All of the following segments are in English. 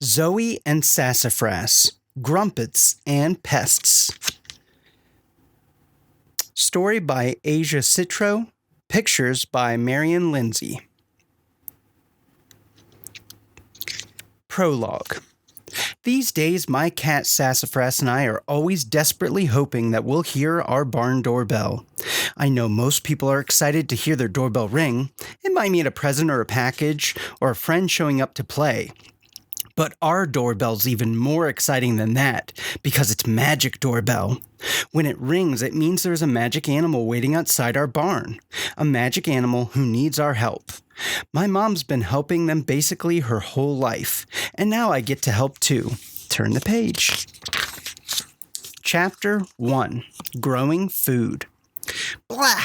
Zoey and Sassafras, Grumpets and Pests. Story by Asia Citro. Pictures by Marion Lindsay. Prologue. These days, my cat Sassafras and I are always desperately hoping that we'll hear our barn doorbell. I know most people are excited to hear their doorbell ring. It might mean a present or a package, or a friend showing up to play. But our doorbell's even more exciting than that, because it's magic doorbell. When it rings, it means there's a magic animal waiting outside our barn. A magic animal who needs our help. My mom's been helping them basically her whole life, and now I get to help too. Turn the page. Chapter 1. Growing Food. Blah!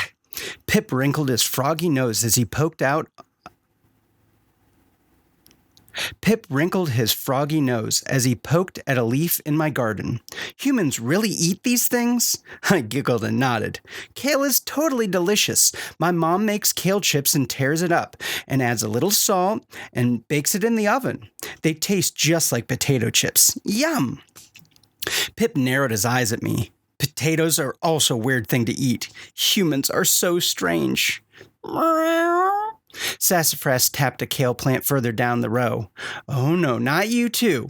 Pip wrinkled his froggy nose as he poked at a leaf in my garden. Humans really eat these things? I giggled and nodded. Kale is totally delicious. My mom makes kale chips and tears it up, and adds a little salt, and bakes it in the oven. They taste just like potato chips. Yum! Pip narrowed his eyes at me. Potatoes are also a weird thing to eat. Humans are so strange. Sassafras tapped a kale plant further down the row. Oh no, not you too.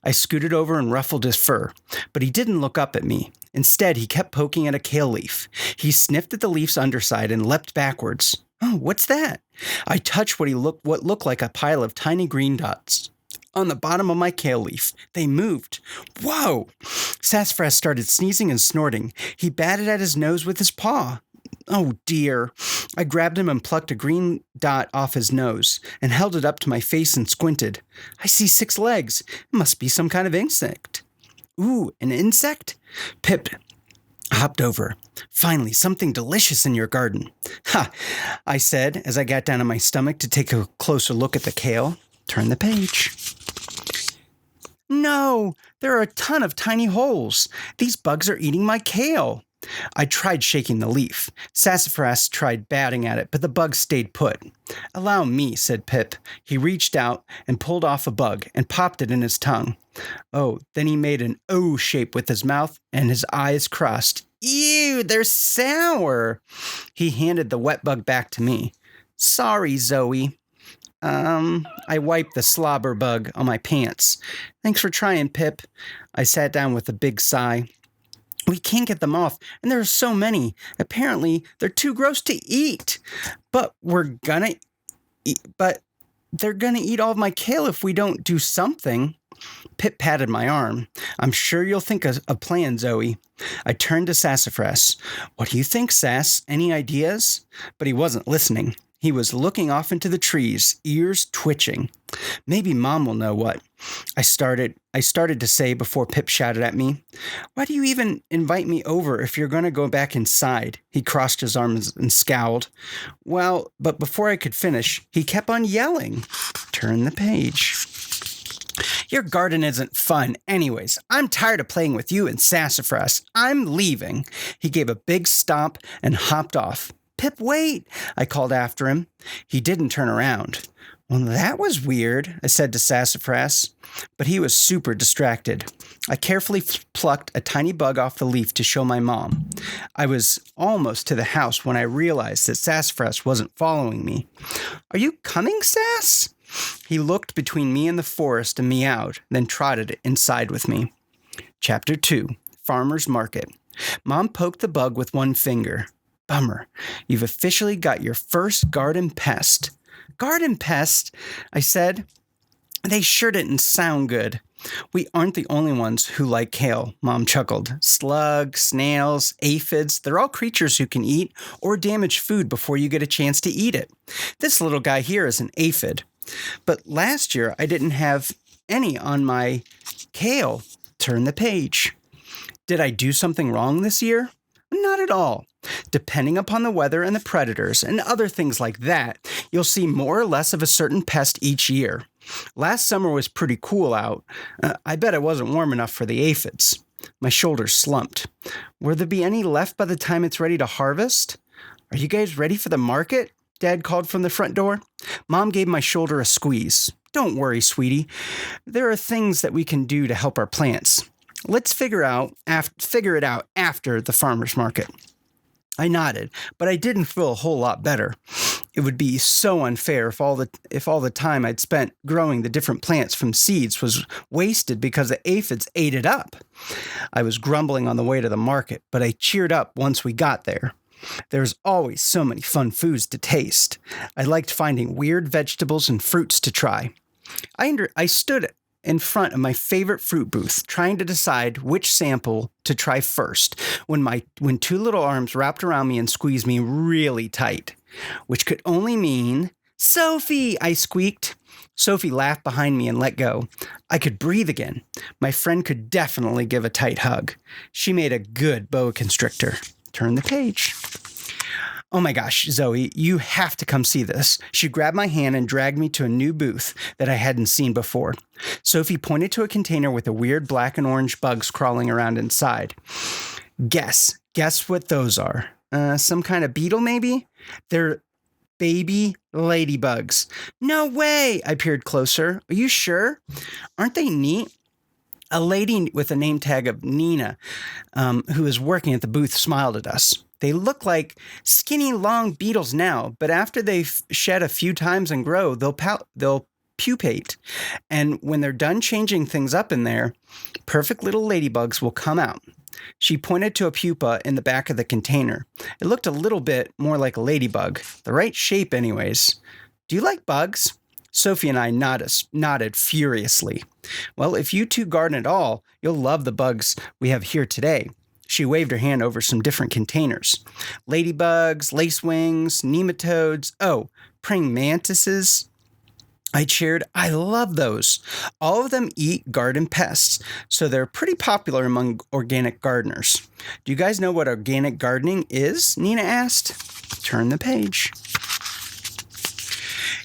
I scooted over and ruffled his fur, but he didn't look up at me. Instead, he kept poking at a kale leaf. He sniffed at the leaf's underside and leapt backwards. Oh, what's that? I touched what looked like a pile of tiny green dots on the bottom of my kale leaf. They moved. Whoa! Sassafras started sneezing and snorting. He batted at his nose with his paw. Oh dear. I grabbed him and plucked a green dot off his nose and held it up to my face and squinted. I see 6 legs. It must be some kind of insect. Ooh, an insect? Pip hopped over. Finally, something delicious in your garden. Ha! I said as I got down on my stomach to take a closer look at the kale. Turn the page. No, there are a ton of tiny holes. These bugs are eating my kale. I tried shaking the leaf. Sassafras tried batting at it, but the bug stayed put. Allow me, said Pip. He reached out and pulled off a bug and popped it in his tongue. Oh, then he made an O shape with his mouth and his eyes crossed. Ew, they're sour. He handed the wet bug back to me. Sorry, Zoey. I wiped the slobber bug on my pants. Thanks for trying, Pip. I sat down with a big sigh. We can't get them off, and there are so many. Apparently, they're too gross to eat. But they're gonna eat all of my kale if we don't do something. Pip patted my arm. I'm sure you'll think of a plan, Zoey. I turned to Sassafras. What do you think, Sass? Any ideas? But he wasn't listening. He was looking off into the trees, ears twitching. Maybe Mom will know what. I started to say before Pip shouted at me. Why do you even invite me over if you're going to go back inside? He crossed his arms and scowled. Well, but before I could finish, he kept on yelling. Turn the page. Your garden isn't fun anyways. I'm tired of playing with you and Sassafras. I'm leaving. He gave a big stomp and hopped off. Pip, wait, I called after him. He didn't turn around. Well, that was weird, I said to Sassafras, but he was super distracted. I carefully plucked a tiny bug off the leaf to show my mom. I was almost to the house when I realized that Sassafras wasn't following me. Are you coming, Sass? He looked between me and the forest and meowed, then trotted inside with me. Chapter 2. Farmer's Market. Mom poked the bug with one finger. Bummer. You've officially got your first garden pest. Garden pest? I said. They sure didn't sound good. We aren't the only ones who like kale, Mom chuckled. Slugs, snails, aphids, they're all creatures who can eat or damage food before you get a chance to eat it. This little guy here is an aphid. But last year, I didn't have any on my kale. Turn the page. Did I do something wrong this year? Not at all. Depending upon the weather and the predators and other things like that, you'll see more or less of a certain pest each year. Last summer was pretty cool out. I bet it wasn't warm enough for the aphids. My shoulders slumped. Will there be any left by the time it's ready to harvest? Are you guys ready for the market? Dad called from the front door. Mom gave my shoulder a squeeze. Don't worry, sweetie. There are things that we can do to help our plants. Let's figure it out after the farmer's market. I nodded, but I didn't feel a whole lot better. It would be so unfair if all the time I'd spent growing the different plants from seeds was wasted because the aphids ate it up. I was grumbling on the way to the market, but I cheered up once we got there. There's always so many fun foods to taste. I liked finding weird vegetables and fruits to try. I stood in front of my favorite fruit booth, trying to decide which sample to try first, when two little arms wrapped around me and squeezed me really tight, which could only mean, "Sophie," I squeaked. Sophie laughed behind me and let go. I could breathe again. My friend could definitely give a tight hug. She made a good boa constrictor. Turn the page. "Oh my gosh, Zoe, you have to come see this." She grabbed my hand and dragged me to a new booth that I hadn't seen before. Sophie pointed to a container with a weird black and orange bugs crawling around inside. Guess what those are. Some kind of beetle, maybe? They're baby ladybugs. No way! I peered closer. Are you sure? Aren't they neat? A lady with a name tag of Nina, who was working at the booth, smiled at us. They look like skinny, long beetles now, but after they've shed a few times and grow, they'll pupate. And when they're done changing things up in there, perfect little ladybugs will come out. She pointed to a pupa in the back of the container. It looked a little bit more like a ladybug. The right shape anyways. "Do you like bugs?" Sophie and I nodded furiously. "Well, if you two garden at all, you'll love the bugs we have here today." She waved her hand over some different containers. Ladybugs, lacewings, nematodes, praying mantises. I cheered. I love those. All of them eat garden pests, so they're pretty popular among organic gardeners. "Do you guys know what organic gardening is?" Nina asked. Turn the page.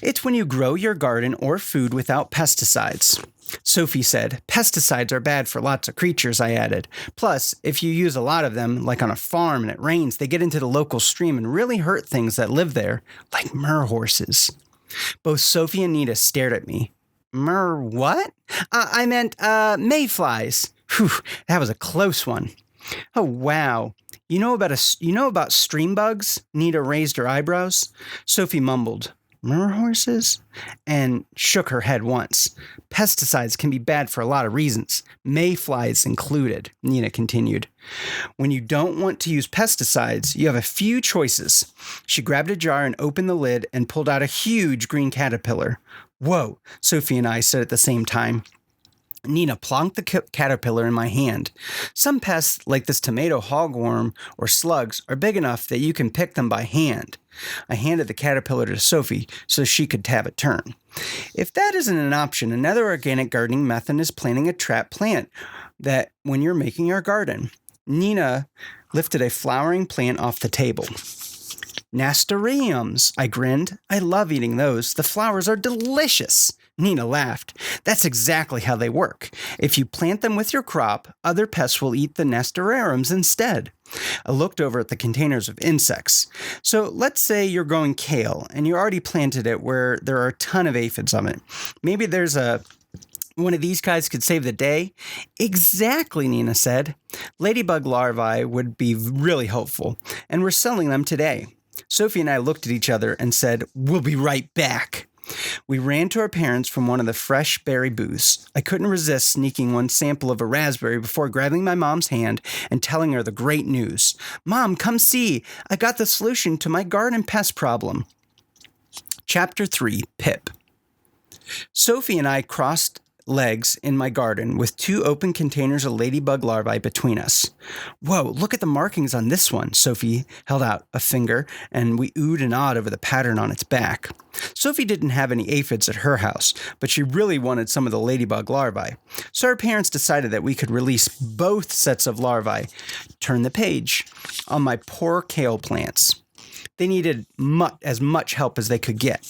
"It's when you grow your garden or food without pesticides." Sophie said. "Pesticides are bad for lots of creatures," I added. "Plus, if you use a lot of them, like on a farm and it rains, they get into the local stream and really hurt things that live there, like mer horses." Both Sophie and Nina stared at me. "Mer what?" I meant mayflies." Whew, that was a close one. "Oh, wow. You know about stream bugs?" Nina raised her eyebrows. Sophie mumbled, "Mer horses?" and shook her head once. "Pesticides can be bad for a lot of reasons, mayflies included," Nina continued. "When you don't want to use pesticides, you have a few choices." She grabbed a jar and opened the lid and pulled out a huge green caterpillar. "Whoa," Sophie and I said at the same time. Nina plonked the caterpillar in my hand. Some pests, like this tomato hogworm or slugs, are big enough that you can pick them by hand. I handed the caterpillar to Sophie so she could have a turn. If that isn't an option, another organic gardening method is planting a trap plant that when you're making your garden. Nina lifted a flowering plant off the table. "Nasturtiums," I grinned. "I love eating those. The flowers are delicious." Nina laughed. "That's exactly how they work. If you plant them with your crop, other pests will eat the nasturtiums instead." I looked over at the containers of insects. So let's say you're growing kale and you already planted it where there are a ton of aphids on it. Maybe there's one of these guys could save the day. Exactly, Nina said. Ladybug larvae would be really helpful, and we're selling them today. Sophie and I looked at each other and said, "We'll be right back." We ran to our parents from one of the fresh berry booths. I couldn't resist sneaking one sample of a raspberry before grabbing my mom's hand and telling her the great news. "Mom, come see. I got the solution to my garden pest problem." Chapter 3, Pip. Sophie and I crossed legs in my garden with two open containers of ladybug larvae between us. "Whoa, look at the markings on this one." Sophie held out a finger, and we oohed and awed over the pattern on its back. Sophie didn't have any aphids at her house, but she really wanted some of the ladybug larvae. So our parents decided that we could release both sets of larvae. Turn the page. On my poor kale plants. They needed as much help as they could get.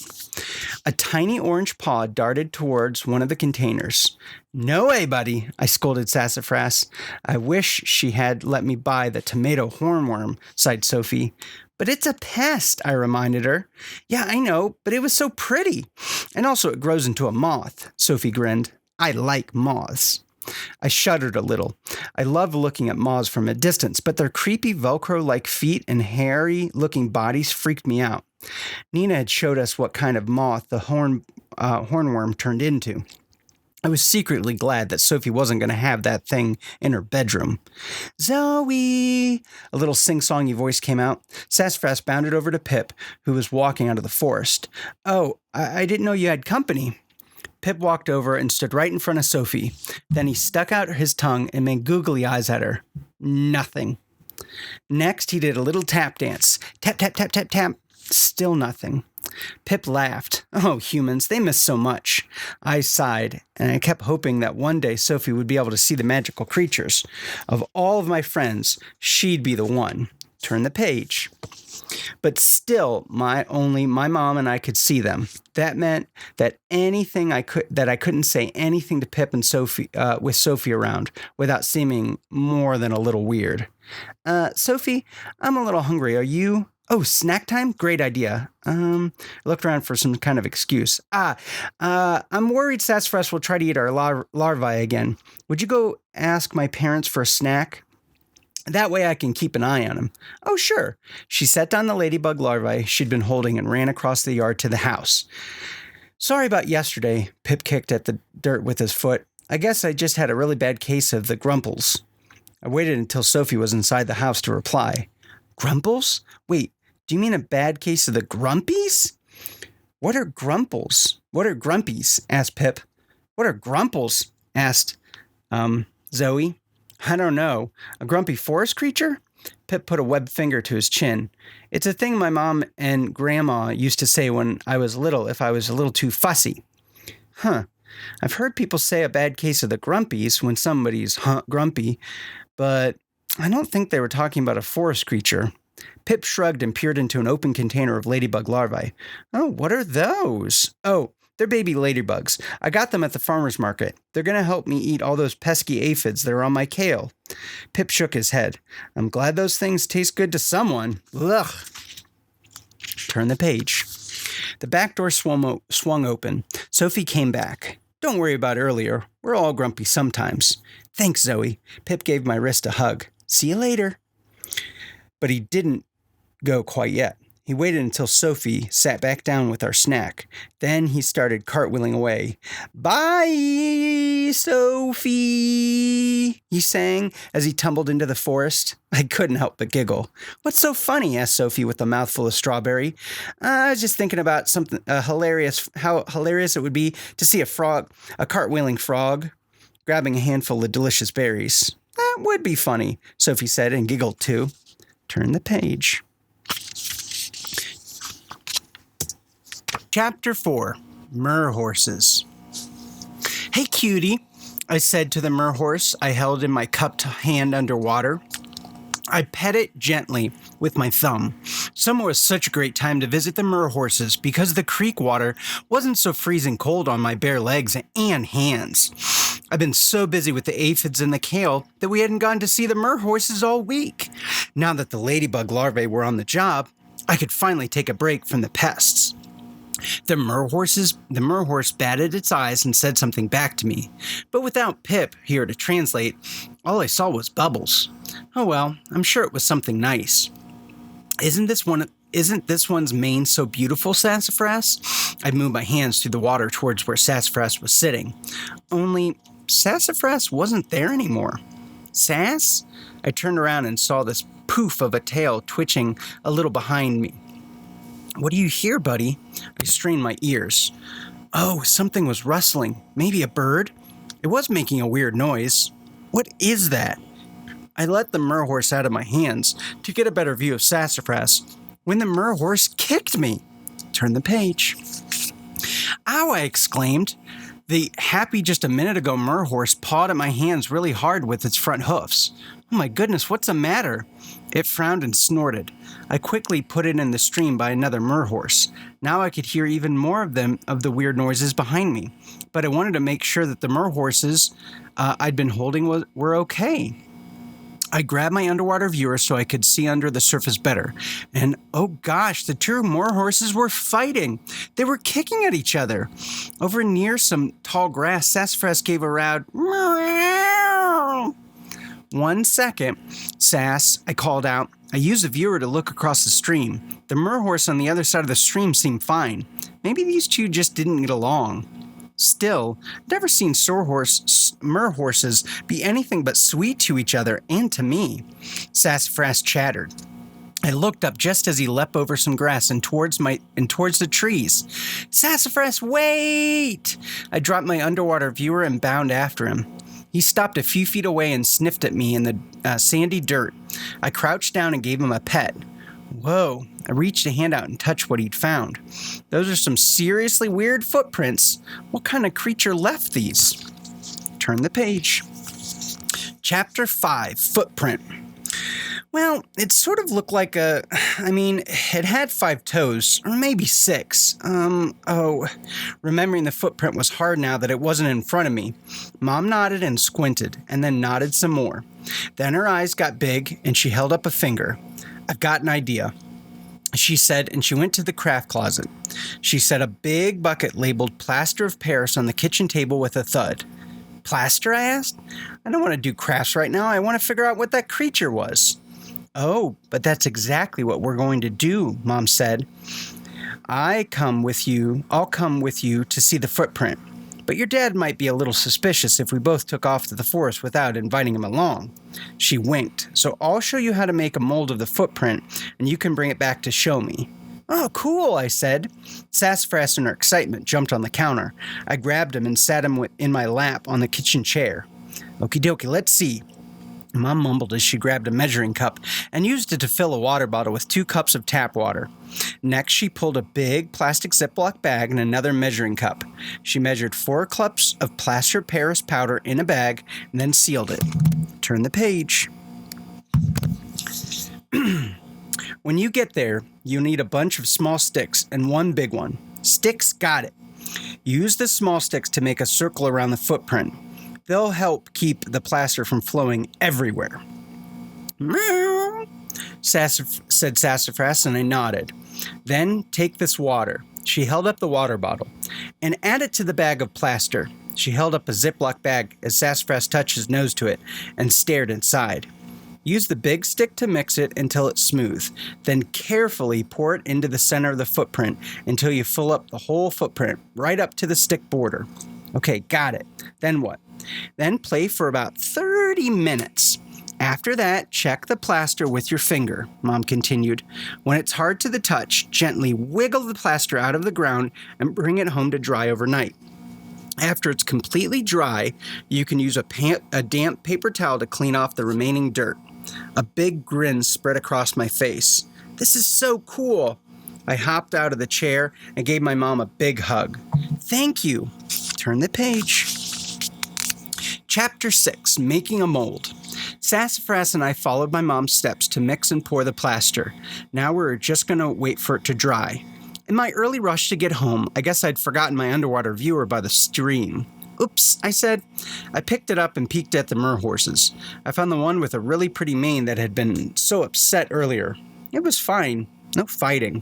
A tiny orange paw darted towards one of the containers. No way, buddy, I scolded Sassafras. I wish she had let me buy the tomato hornworm, sighed Sophie. But it's a pest, I reminded her. Yeah, I know, but it was so pretty. And also it grows into a moth, Sophie grinned. I like moths. I shuddered a little. I love looking at moths from a distance, but their creepy Velcro-like feet and hairy-looking bodies freaked me out. Nina had showed us what kind of moth the hornworm turned into. I was secretly glad that Sophie wasn't going to have that thing in her bedroom. Zoey! A little sing-songy voice came out. Sassafras bounded over to Pip, who was walking out of the forest. Oh, I didn't know you had company. Pip walked over and stood right in front of Sophie. Then he stuck out his tongue and made googly eyes at her. Nothing. Next, he did a little tap dance. Tap, tap, tap, tap, tap. Still nothing. Pip laughed. Oh, humans, they miss so much. I sighed, and I kept hoping that one day Sophie would be able to see the magical creatures. Of all of my friends, she'd be the one. Turn the page. But still, my mom and I could see them. That meant that I couldn't say anything to Pip and Sophie with Sophie around without seeming more than a little weird. Sophie, I'm a little hungry. Are you? Oh, snack time? Great idea. I looked around for some kind of excuse. I'm worried Sassafras will try to eat our larvae again. Would you go ask my parents for a snack? That way I can keep an eye on him. Oh, sure. She set down the ladybug larvae she'd been holding and ran across the yard to the house. Sorry about yesterday, Pip kicked at the dirt with his foot. I guess I just had a really bad case of the grumpels. I waited until Sophie was inside the house to reply. Grumpels? Wait, do you mean a bad case of the grumpies? What are grumpels? What are grumpies? Asked Pip. What are grumpels? Asked, Zoey. I don't know. A grumpy forest creature? Pip put a webbed finger to his chin. It's a thing my mom and grandma used to say when I was little if I was a little too fussy. Huh. I've heard people say a bad case of the grumpies when somebody's grumpy, but I don't think they were talking about a forest creature. Pip shrugged and peered into an open container of ladybug larvae. Oh, what are those? Oh, they're baby ladybugs. I got them at the farmer's market. They're going to help me eat all those pesky aphids that are on my kale. Pip shook his head. I'm glad those things taste good to someone. Ugh. Turn the page. The back door swung open. Sophie came back. Don't worry about earlier. We're all grumpy sometimes. Thanks, Zoey. Pip gave my wrist a hug. See you later. But he didn't go quite yet. He waited until Sophie sat back down with our snack. Then he started cartwheeling away. Bye, Sophie, he sang as he tumbled into the forest. I couldn't help but giggle. What's so funny? Asked Sophie with a mouthful of strawberry. I was just thinking about something how hilarious it would be to see a cartwheeling frog, grabbing a handful of delicious berries. That would be funny, Sophie said and giggled too. Turn the page. Chapter 4, Mer Horses. Hey, cutie, I said to the mer horse I held in my cupped hand underwater. I pet it gently with my thumb. Summer was such a great time to visit the mer horses because the creek water wasn't so freezing cold on my bare legs and hands. I've been so busy with the aphids and the kale that we hadn't gone to see the mer horses all week. Now that the ladybug larvae were on the job, I could finally take a break from the pests. The mer horse batted its eyes and said something back to me, but without Pip here to translate, all I saw was bubbles. Oh well, I'm sure it was something nice. Isn't this one's mane so beautiful, Sassafras? I moved my hands through the water towards where Sassafras was sitting. Only Sassafras wasn't there anymore. Sass? I turned around and saw this poof of a tail twitching a little behind me. What do you hear, buddy? I strained my ears. Oh, something was rustling. Maybe a bird? It was making a weird noise. What is that? I let the mer horse out of my hands to get a better view of Sassafras when the mer horse kicked me. Turn the page. Ow, I exclaimed. The happy just a minute ago merhorse pawed at my hands really hard with its front hoofs. Oh my goodness, what's the matter? It frowned and snorted. I quickly put it in the stream by another merhorse. Now I could hear even more of the weird noises behind me. But I wanted to make sure that the merhorses I'd been holding were okay. I grabbed my underwater viewer so I could see under the surface better. And oh gosh, the two merhorses were fighting. They were kicking at each other. Over near some tall grass, Sassafras gave a loud meow. 1 second, Sass, I called out. I used the viewer to look across the stream. The merhorse on the other side of the stream seemed fine. Maybe these two just didn't get along. Still, I've never seen merhorses be anything but sweet to each other and to me. Sassafras chattered. I looked up just as he leapt over some grass and towards the trees. Sassafras, wait! I dropped my underwater viewer and bound after him. He stopped a few feet away and sniffed at me in the sandy dirt. I crouched down and gave him a pet. Whoa, I reached a hand out and touched what he'd found. Those are some seriously weird footprints. What kind of creature left these? Turn the page. Chapter 5, Footprint. Well, it sort of looked like it had 5 toes, or maybe 6. Remembering the footprint was hard now that it wasn't in front of me. Mom nodded and squinted, and then nodded some more. Then her eyes got big, and she held up a finger. I've got an idea, she said, and she went to the craft closet. She set a big bucket labeled Plaster of Paris on the kitchen table with a thud. Plaster, I asked? I don't want to do crafts right now. I want to figure out what that creature was. Oh, but that's exactly what we're going to do, Mom said. I'll come with you to see the footprint. But your dad might be a little suspicious if we both took off to the forest without inviting him along. She winked. So I'll show you how to make a mold of the footprint, and you can bring it back to show me. Oh, cool, I said. Sassafras, in her excitement, jumped on the counter. I grabbed him and sat him in my lap on the kitchen chair. Okie dokie, let's see. Mom mumbled as she grabbed a measuring cup and used it to fill a water bottle with 2 cups of tap water. Next, she pulled a big plastic Ziploc bag and another measuring cup. She measured 4 cups of plaster of Paris powder in a bag and then sealed it. Turn the page. When you get there, you'll need a bunch of small sticks and 1 big one. Sticks, got it. Use the small sticks to make a circle around the footprint. They'll help keep the plaster from flowing everywhere. Meow, said Sassafras, and I nodded. Then take this water. She held up the water bottle. And add it to the bag of plaster. She held up a Ziploc bag as Sassafras touched his nose to it and stared inside. Use the big stick to mix it until it's smooth. Then carefully pour it into the center of the footprint until you fill up the whole footprint, right up to the stick border. Okay, got it. Then what? Then play for about 30 minutes. After that, check the plaster with your finger, Mom continued. When it's hard to the touch, gently wiggle the plaster out of the ground and bring it home to dry overnight. After it's completely dry, you can use a damp paper towel to clean off the remaining dirt. A big grin spread across my face. This is so cool. I hopped out of the chair and gave my mom a big hug. Thank you. Turn the page. Chapter 6, Making a Mold. Sassafras and I followed my mom's steps to mix and pour the plaster. Now we were just going to wait for it to dry. In my early rush to get home, I guess I'd forgotten my underwater viewer by the stream. Oops, I said. I picked it up and peeked at the merhorses. I found the one with a really pretty mane that had been so upset earlier. It was fine. No fighting.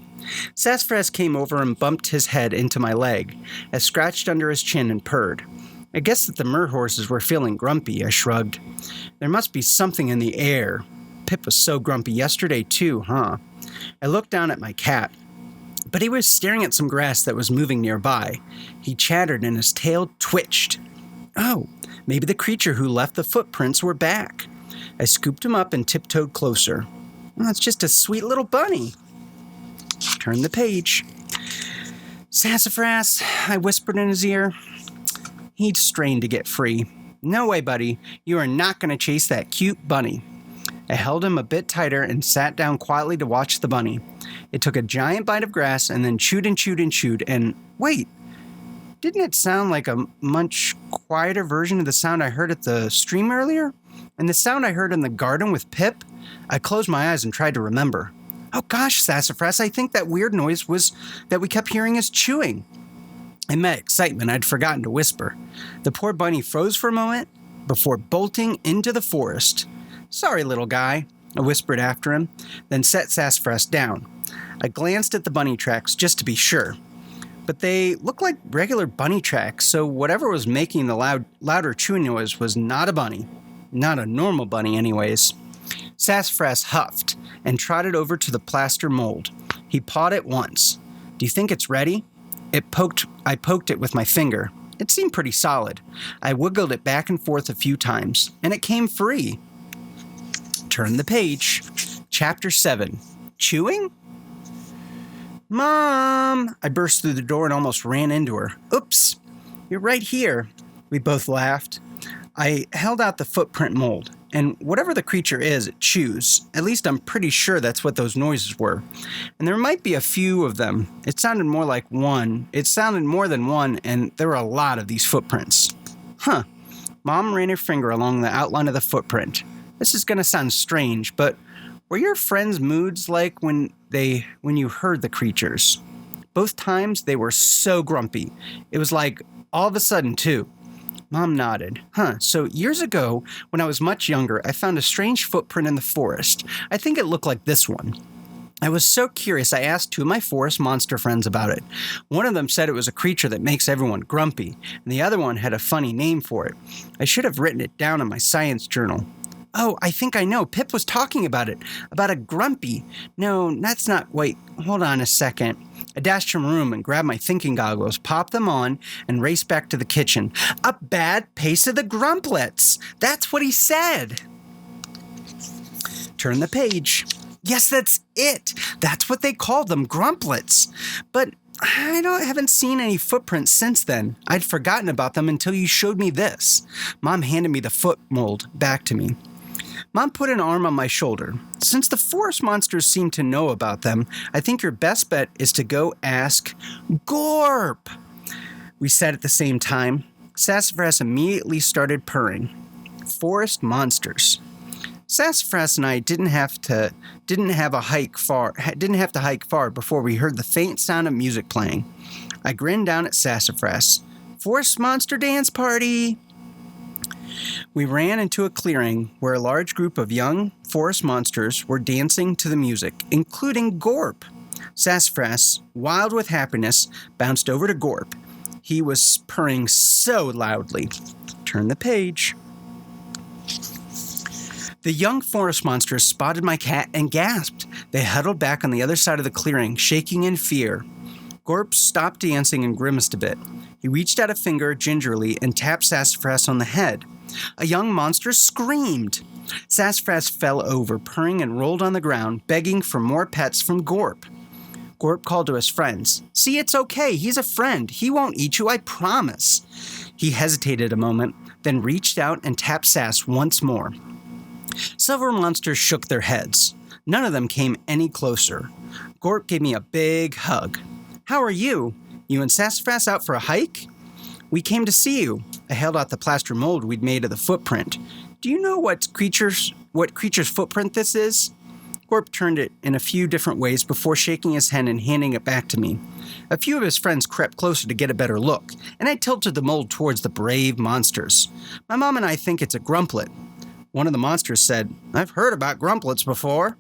Sassafras came over and bumped his head into my leg. I scratched under his chin and purred. I guess that the merhorses were feeling grumpy, I shrugged. There must be something in the air. Pip was so grumpy yesterday too, huh? I looked down at my cat, but he was staring at some grass that was moving nearby. He chattered and his tail twitched. Oh, maybe the creature who left the footprints were back. I scooped him up and tiptoed closer. Well, it's just a sweet little bunny. Turn the page. Sassafras, I whispered in his ear. He'd strained to get free. No way, buddy. You are not going to chase that cute bunny. I held him a bit tighter and sat down quietly to watch the bunny. It took a giant bite of grass and then chewed and chewed and chewed and... Wait, Didn't it sound like a much quieter version of the sound I heard at the stream earlier? And the sound I heard in the garden with Pip? I closed my eyes and tried to remember. Oh gosh, Sassafras, I think that weird noise was that we kept hearing is chewing. In my excitement, I'd forgotten to whisper. The poor bunny froze for a moment before bolting into the forest. Sorry, little guy, I whispered after him, then set Sassafras down. I glanced at the bunny tracks just to be sure. But they looked like regular bunny tracks, so whatever was making the louder chewing noise was not a bunny. Not a normal bunny, anyways. Sassafras huffed and trotted over to the plaster mold. He pawed it once. Do you think it's ready? I poked it with my finger. It seemed pretty solid. I wiggled it back and forth a few times, and it came free. Turn the page. Chapter 7. Chewing? Mom! I burst through the door and almost ran into her. Oops! You're right here. We both laughed. I held out the footprint mold, and whatever the creature is, it chews. At least I'm pretty sure that's what those noises were. And there might be a few of them. It sounded more like one. It sounded more than one, and there were a lot of these footprints. Huh. Mom ran her finger along the outline of the footprint. This is going to sound strange, but were your friends' moods like when you heard the creatures? Both times they were so grumpy. It was like all of a sudden, too. Mom nodded. So years ago, when I was much younger, I found a strange footprint in the forest. I think it looked like this one. I was so curious I asked two of my forest monster friends about it. One of them said it was a creature that makes everyone grumpy, and the other one had a funny name for it. I should have written it down in my science journal. Oh, I think I know. Pip was talking about it. About a grumpy. No, that's not... Wait, hold on a second. I dashed from the room and grabbed my thinking goggles, popped them on, and raced back to the kitchen. A bad pace of the grumplets. That's what he said. Turn the page. Yes, that's it. That's what they called them, grumplets. But I haven't seen any footprints since then. I'd forgotten about them until you showed me this. Mom handed me the foot mold back to me. Mom put an arm on my shoulder. Since the forest monsters seem to know about them, I think your best bet is to go ask Gorp. We said at the same time. Sassafras immediately started purring. Forest monsters. Sassafras and I didn't have to hike far before we heard the faint sound of music playing. I grinned down at Sassafras. Forest monster dance party! We ran into a clearing where a large group of young forest monsters were dancing to the music, including Gorp. Sassafras, wild with happiness, bounced over to Gorp. He was purring so loudly. Turn the page. The young forest monsters spotted my cat and gasped. They huddled back on the other side of the clearing, shaking in fear. Gorp stopped dancing and grimaced a bit. He reached out a finger gingerly and tapped Sassafras on the head. A young monster screamed. Sassafras fell over, purring, and rolled on the ground, begging for more pets from Gorp. Gorp called to his friends. See, it's okay. He's a friend. He won't eat you, I promise. He hesitated a moment, then reached out and tapped Sass once more. Several monsters shook their heads. None of them came any closer. Gorp gave me a big hug. How are you? You and Sassafras out for a hike? We came to see you. I held out the plaster mold we'd made of the footprint. Do you know what creature's footprint this is? Gorp turned it in a few different ways before shaking his head and handing it back to me. A few of his friends crept closer to get a better look, and I tilted the mold towards the brave monsters. My mom and I think it's a grumplet. One of the monsters said, I've heard about grumplets before.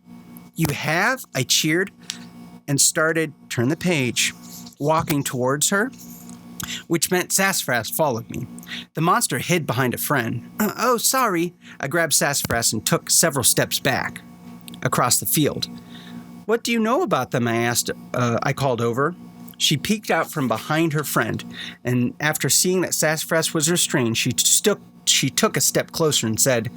You have? I cheered and started, turn the page, walking towards her, which meant Sassafras followed me. The monster hid behind a friend. Oh, sorry. I grabbed Sassafras and took several steps back across the field. What do you know about them? I asked. I called over. She peeked out from behind her friend, and after seeing that Sassafras was restrained, she took a step closer and said,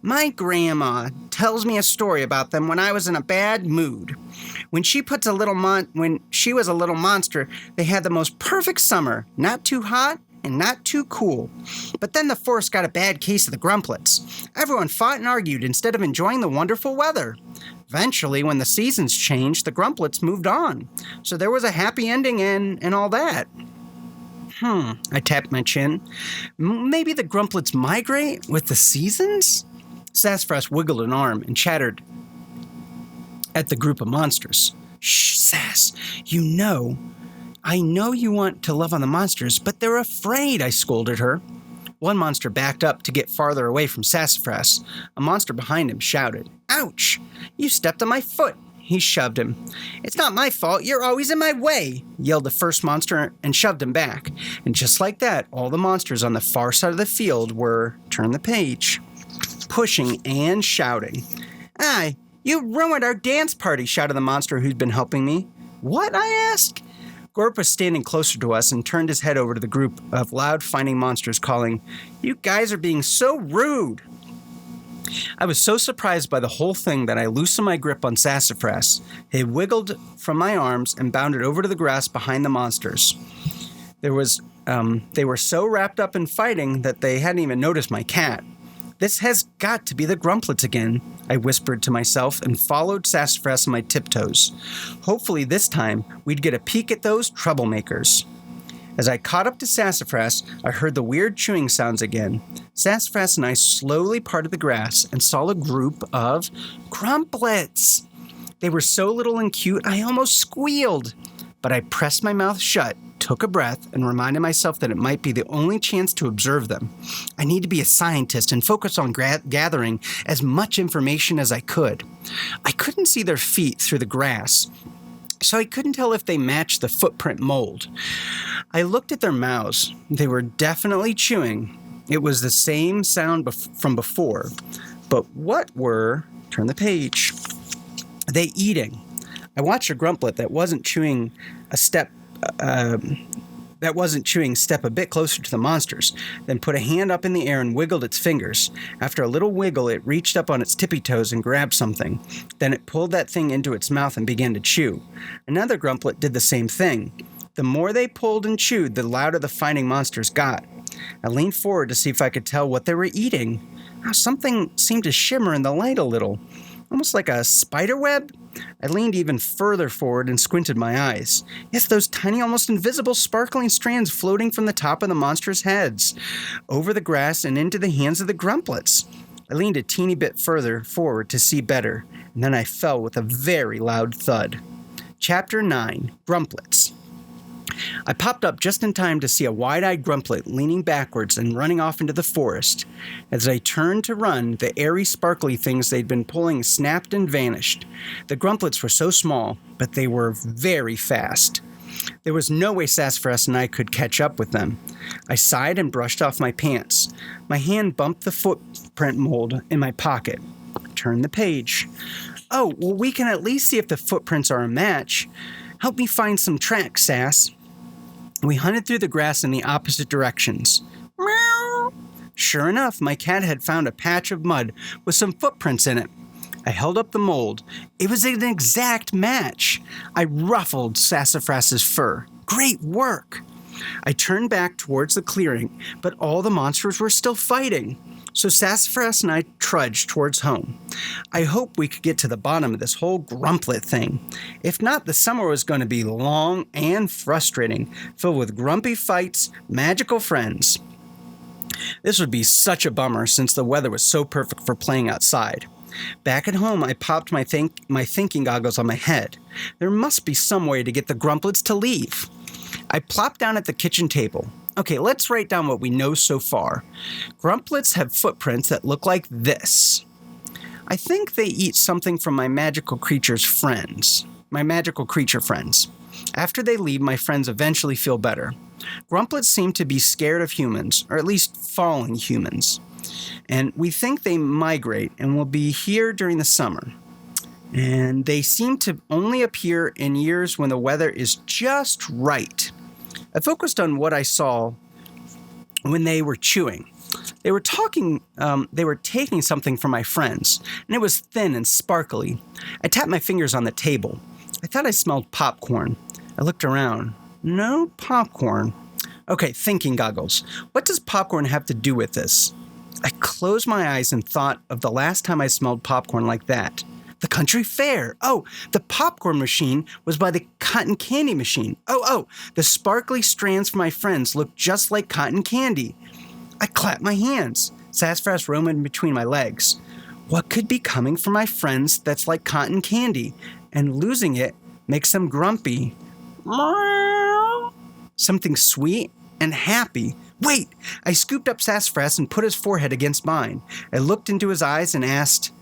My grandma tells me a story about them when I was in a bad mood. When she was a little monster, they had the most perfect summer, not too hot and not too cool. But then the forest got a bad case of the grumplets. Everyone fought and argued instead of enjoying the wonderful weather. Eventually, when the seasons changed, the grumplets moved on. So there was a happy ending and all that. I tapped my chin. Maybe the grumplets migrate with the seasons? Sassafras wiggled an arm and chattered at the group of monsters. Shh, Sass, I know you want to love on the monsters, but they're afraid, I scolded her. One monster backed up to get farther away from Sassafras. A monster behind him shouted, Ouch! You stepped on my foot! He shoved him. It's not my fault, you're always in my way, yelled the first monster and shoved him back. And just like that, all the monsters on the far side of the field were, turn the page, pushing and shouting. Ah, you ruined our dance party, shouted the monster who'd been helping me. What? I asked. Gorp was standing closer to us and turned his head over to the group of loud fighting monsters, calling, You guys are being so rude. I was so surprised by the whole thing that I loosened my grip on Sassafras. He wiggled from my arms and bounded over to the grass behind the monsters. They were so wrapped up in fighting that they hadn't even noticed my cat. This has got to be the grumplets again, I whispered to myself and followed Sassafras on my tiptoes. Hopefully this time we'd get a peek at those troublemakers. As I caught up to Sassafras, I heard the weird chewing sounds again. Sassafras and I slowly parted the grass and saw a group of grumplets. They were so little and cute I almost squealed, but I pressed my mouth shut, took a breath, and reminded myself that it might be the only chance to observe them. I need to be a scientist and focus on gathering as much information as I could. I couldn't see their feet through the grass, so I couldn't tell if they matched the footprint mold. I looked at their mouths. They were definitely chewing. It was the same sound from before. But what were, turn the page, they eating? I watched a grumplet that wasn't chewing step a bit closer to the monsters, then put a hand up in the air and wiggled its fingers. After a little wiggle, it reached up on its tippy toes and grabbed something. Then it pulled that thing into its mouth and began to chew. Another grumplet did the same thing. The more they pulled and chewed, the louder the fighting monsters got. I leaned forward to see if I could tell what they were eating. Something seemed to shimmer in the light a little, almost like a spider web. I leaned even further forward and squinted my eyes. Yes, those tiny, almost invisible, sparkling strands floating from the top of the monsters' heads, over the grass and into the hands of the grumplets. I leaned a teeny bit further forward to see better, and then I fell with a very loud thud. Chapter 9, Grumplets. I popped up just in time to see a wide-eyed grumplet leaning backwards and running off into the forest. As I turned to run, the airy, sparkly things they'd been pulling snapped and vanished. The grumplets were so small, but they were very fast. There was no way Sassafras and I could catch up with them. I sighed and brushed off my pants. My hand bumped the footprint mold in my pocket. Turned the page. Oh, well, we can at least see if the footprints are a match. Help me find some tracks, Sass. We hunted through the grass in the opposite directions. Meow. Sure enough, my cat had found a patch of mud with some footprints in it. I held up the mold. It was an exact match. I ruffled Sassafras's fur. Great work. I turned back towards the clearing, but all the monsters were still fighting. So Sassafras and I trudged towards home. I hoped we could get to the bottom of this whole grumplet thing. If not, the summer was going to be long and frustrating, filled with grumpy fights, magical friends. This would be such a bummer since the weather was so perfect for playing outside. Back at home, I popped my thinking goggles on my head. There must be some way to get the grumplets to leave. I plopped down at the kitchen table. Okay, let's write down what we know so far. Grumplets have footprints that look like this. I think they eat something from my magical creature friends. After they leave, my friends eventually feel better. Grumplets seem to be scared of humans, or at least fallen humans. And we think they migrate and will be here during the summer. And they seem to only appear in years when the weather is just right. I focused on what I saw when they were chewing. They were taking something from my friends, and it was thin and sparkly. I tapped my fingers on the table. I thought I smelled popcorn. I looked around. No popcorn. Okay, thinking goggles. What does popcorn have to do with this? I closed my eyes and thought of the last time I smelled popcorn like that. the country fair. Oh, the popcorn machine was by the cotton candy machine. Oh, the sparkly strands for my friends looked just like cotton candy. I clapped my hands. Sassafras roamed between my legs. What could be coming from my friends that's like cotton candy? And losing it makes them grumpy. Something sweet and happy. Wait! I scooped up Sassafras and put his forehead against mine. I looked into his eyes and asked,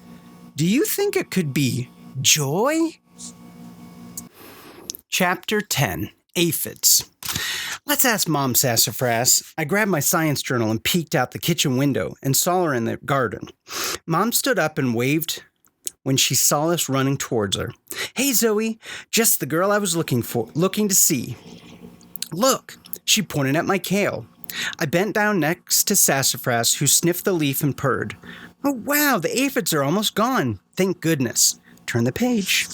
do you think it could be joy? Chapter 10. Aphids. Let's ask Mom, Sassafras. I grabbed my science journal and peeked out the kitchen window and saw her in the garden. Mom stood up and waved when she saw us running towards her. Hey, Zoe, just the girl I was looking to see. Look, she pointed at my kale. I bent down next to Sassafras, who sniffed the leaf and purred. Oh, wow, the aphids are almost gone. Thank goodness. Turn the page.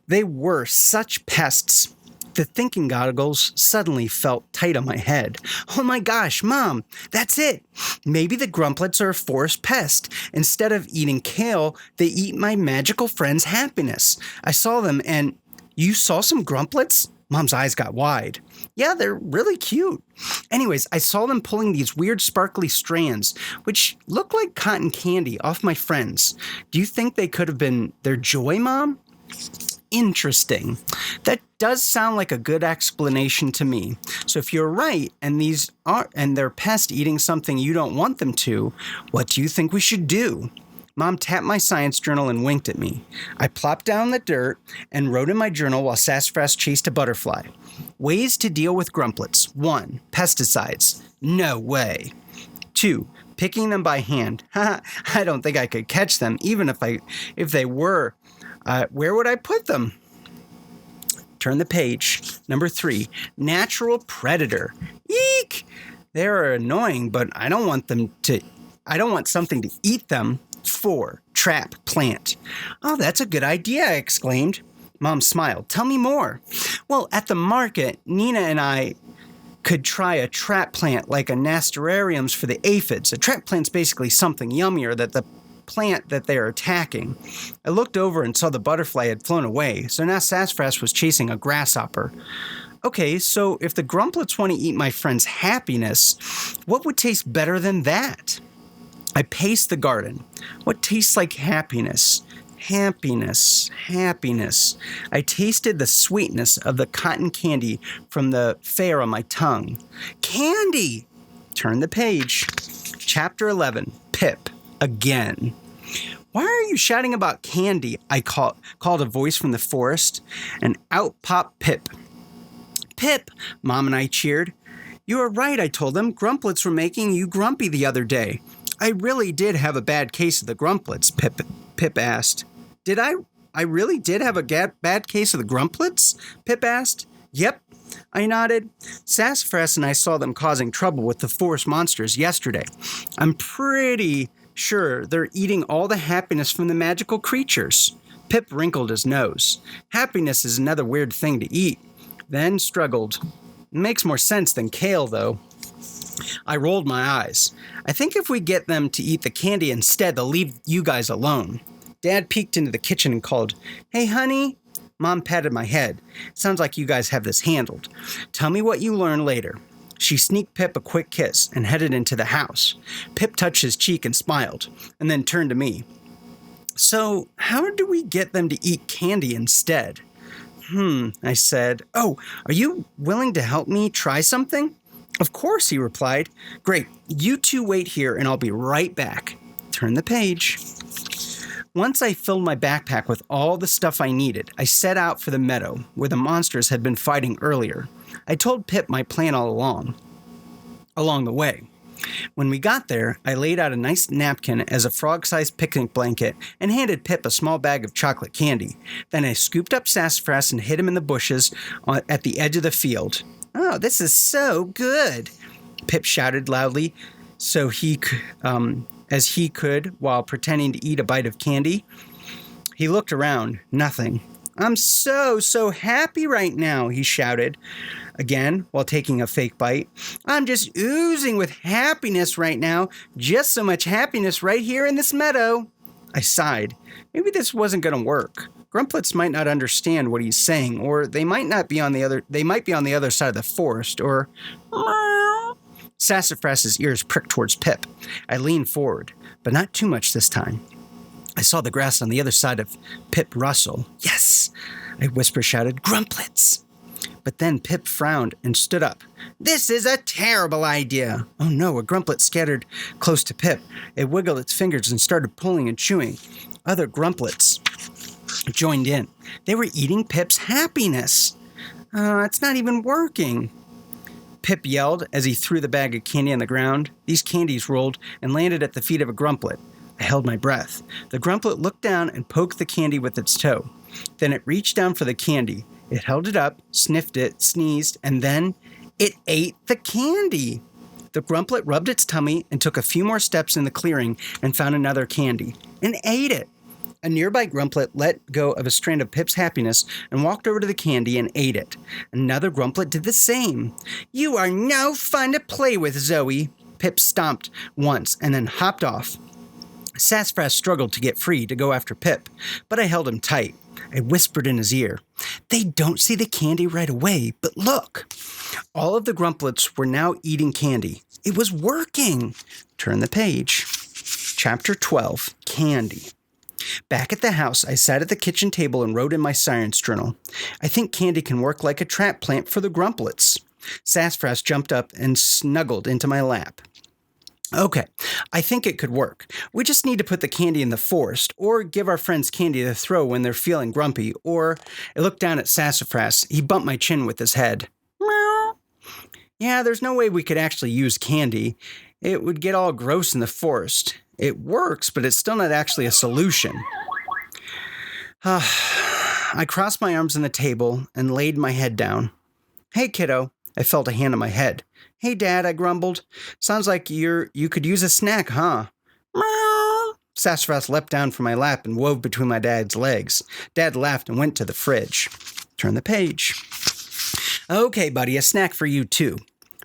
They were such pests. The thinking goggles suddenly felt tight on my head. Oh my gosh, Mom, that's it. Maybe the grumplets are a forest pest. Instead of eating kale, they eat my magical friend's happiness. I saw them and... You saw some grumplets? Mom's eyes got wide. Yeah, they're really cute. Anyways, I saw them pulling these weird sparkly strands, which look like cotton candy, off my friends. Do you think they could have been their joy, Mom? Interesting. That does sound like a good explanation to me. So if you're right, and they're pests eating something you don't want them to, what do you think we should do? Mom tapped my science journal and winked at me. I plopped down the dirt and wrote in my journal while Sassafras chased a butterfly. Ways to deal with grumplets. 1. Pesticides. No way. 2. Picking them by hand. I don't think I could catch them, even if they were. Where would I put them? Turn the page. Number 3. Natural predator. Eek! They're annoying, but I don't want something to eat them. 4. Trap plant. Oh, that's a good idea, I exclaimed. Mom smiled. Tell me more. Well, at the market, Nina and I could try a trap plant like a nasturtiums for the aphids. A trap plant's basically something yummier than the plant that they're attacking. I looked over and saw the butterfly had flown away, so now Sassafras was chasing a grasshopper. Okay, so if the grumplets want to eat my friend's happiness, what would taste better than that? I paced the garden. What tastes like happiness? Happiness. I tasted the sweetness of the cotton candy from the fair on my tongue. Candy! Turn the page. Chapter 11. Pip. Again. Why are you shouting about candy? I called a voice from the forest, and out popped Pip. Pip! Mom and I cheered. You are right, I told them. Grumplets were making you grumpy the other day. I really did have a bad case of the grumplets, Pip asked. Did I? I really did have a bad case of the grumplets? Pip asked. Yep, I nodded. Sassafras and I saw them causing trouble with the forest monsters yesterday. I'm pretty sure they're eating all the happiness from the magical creatures. Pip wrinkled his nose. Happiness is another weird thing to eat. Then struggled. Makes more sense than kale, though. I rolled my eyes. I think if we get them to eat the candy instead, they'll leave you guys alone. Dad peeked into the kitchen and called, Hey, honey. Mom patted my head. Sounds like you guys have this handled. Tell me what you learn later. She sneaked Pip a quick kiss and headed into the house. Pip touched his cheek and smiled, and then turned to me. So, how do we get them to eat candy instead? I said. Oh, are you willing to help me try something? Of course, he replied. Great, you two wait here and I'll be right back. Turn the page. Once I filled my backpack with all the stuff I needed, I set out for the meadow where the monsters had been fighting earlier. I told Pip my plan all along the way. When we got there, I laid out a nice napkin as a frog-sized picnic blanket and handed Pip a small bag of chocolate candy. Then I scooped up Sassafras and hid him in the bushes at the edge of the field. Oh, this is so good, Pip shouted loudly as he could while pretending to eat a bite of candy. He looked around. Nothing. I'm so happy right now, he shouted again while taking a fake bite. I'm just oozing with happiness right now. Just so much happiness right here in this meadow. I sighed. Maybe this wasn't going to work. Grumplets might not understand what he's saying, or they might be on the other side of the forest, or Sassafras's ears pricked towards Pip. I leaned forward, but not too much this time. I saw the grass on the other side of Pip rustle. Yes! I whisper-shouted, Grumplets! But then Pip frowned and stood up. This is a terrible idea! Oh no, a grumplet scattered close to Pip. It wiggled its fingers and started pulling and chewing. Other grumplets joined in. They were eating Pip's happiness. It's not even working. Pip yelled as he threw the bag of candy on the ground. These candies rolled and landed at the feet of a grumplet. I held my breath. The grumplet looked down and poked the candy with its toe. Then it reached down for the candy. It held it up, sniffed it, sneezed, and then it ate the candy. The grumplet rubbed its tummy and took a few more steps in the clearing and found another candy and ate it. A nearby grumplet let go of a strand of Pip's happiness and walked over to the candy and ate it. Another grumplet did the same. You are no fun to play with, Zoey. Pip stomped once and then hopped off. Sassafras struggled to get free to go after Pip, but I held him tight. I whispered in his ear. They don't see the candy right away, but look. All of the grumplets were now eating candy. It was working. Turn the page. Chapter 12, Candy. Back at the house, I sat at the kitchen table and wrote in my science journal. I think candy can work like a trap plant for the grumplets. Sassafras jumped up and snuggled into my lap. Okay, I think it could work. We just need to put the candy in the forest, or give our friends candy to throw when they're feeling grumpy, or... I looked down at Sassafras. He bumped my chin with his head. Meow. Yeah, there's no way we could actually use candy. It would get all gross in the forest. It works, but it's still not actually a solution. I crossed my arms on the table and laid my head down. Hey, kiddo. I felt a hand on my head. Hey, Dad, I grumbled. Sounds like you could use a snack, huh? Meow. Sassafras leapt down from my lap and wove between my dad's legs. Dad laughed and went to the fridge. Turn the page. Okay, buddy, a snack for you, too.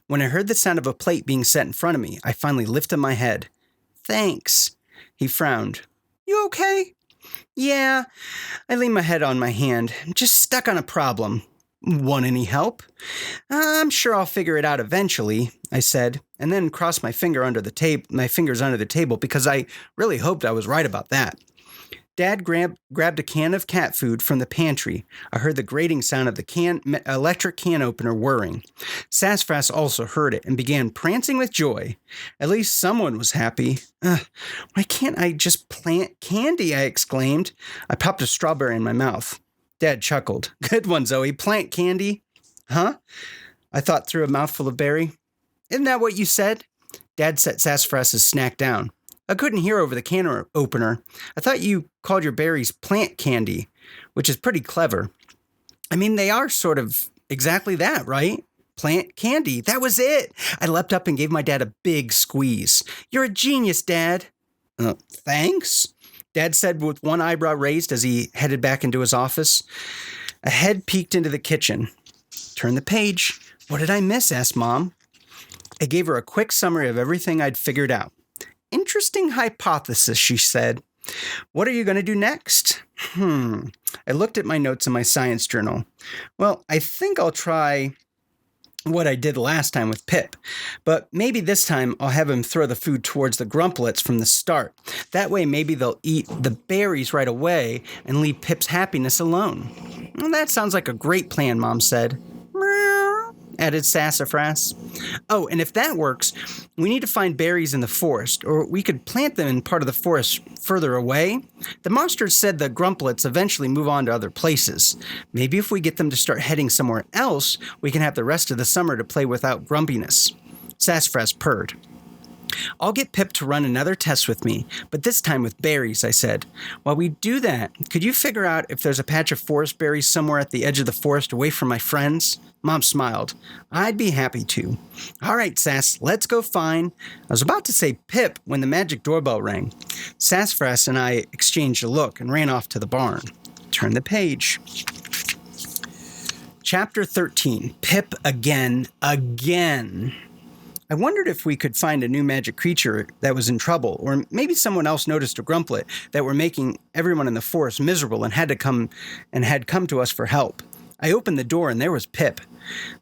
When I heard the sound of a plate being set in front of me, I finally lifted my head. Thanks. He frowned. You okay? Yeah. I leaned my head on my hand. Just stuck on a problem. Want any help? I'm sure I'll figure it out eventually, I said, and then crossed my fingers under the table because I really hoped I was right about that. Dad grabbed a can of cat food from the pantry. I heard the grating sound of the electric can opener whirring. Sassafras also heard it and began prancing with joy. At least someone was happy. Why can't I just plant candy? I exclaimed. I popped a strawberry in my mouth. Dad chuckled. Good one, Zoey. Plant candy? Huh? I thought through a mouthful of berry. Isn't that what you said? Dad set Sassafras's snack down. I couldn't hear over the can opener. I thought you called your berries plant candy, which is pretty clever. I mean, they are sort of exactly that, right? Plant candy. That was it. I leapt up and gave my dad a big squeeze. You're a genius, Dad. Thanks, Dad said with one eyebrow raised as he headed back into his office. A head peeked into the kitchen. Turn the page. What did I miss? Asked Mom. I gave her a quick summary of everything I'd figured out. Interesting hypothesis, she said. What are you going to do next? I looked at my notes in my science journal. Well, I think I'll try what I did last time with Pip, but maybe this time I'll have him throw the food towards the grumplets from the start. That way maybe they'll eat the berries right away and leave Pip's happiness alone. Well, that sounds like a great plan, Mom said. Meow, added Sassafras. Oh, and if that works, we need to find berries in the forest, or we could plant them in part of the forest further away. The monsters said the grumplets eventually move on to other places. Maybe if we get them to start heading somewhere else, we can have the rest of the summer to play without grumpiness. Sassafras purred. I'll get Pip to run another test with me, but this time with berries, I said. While we do that, could you figure out if there's a patch of forest berries somewhere at the edge of the forest away from my friends? Mom smiled. I'd be happy to. All right, Sass, let's go find. I was about to say Pip when the magic doorbell rang. Sassafras and I exchanged a look and ran off to the barn. Turn the page. Chapter 13. Pip again. I wondered if we could find a new magic creature that was in trouble, or maybe someone else noticed a grumplet that were making everyone in the forest miserable and had come to us for help. I opened the door and there was Pip.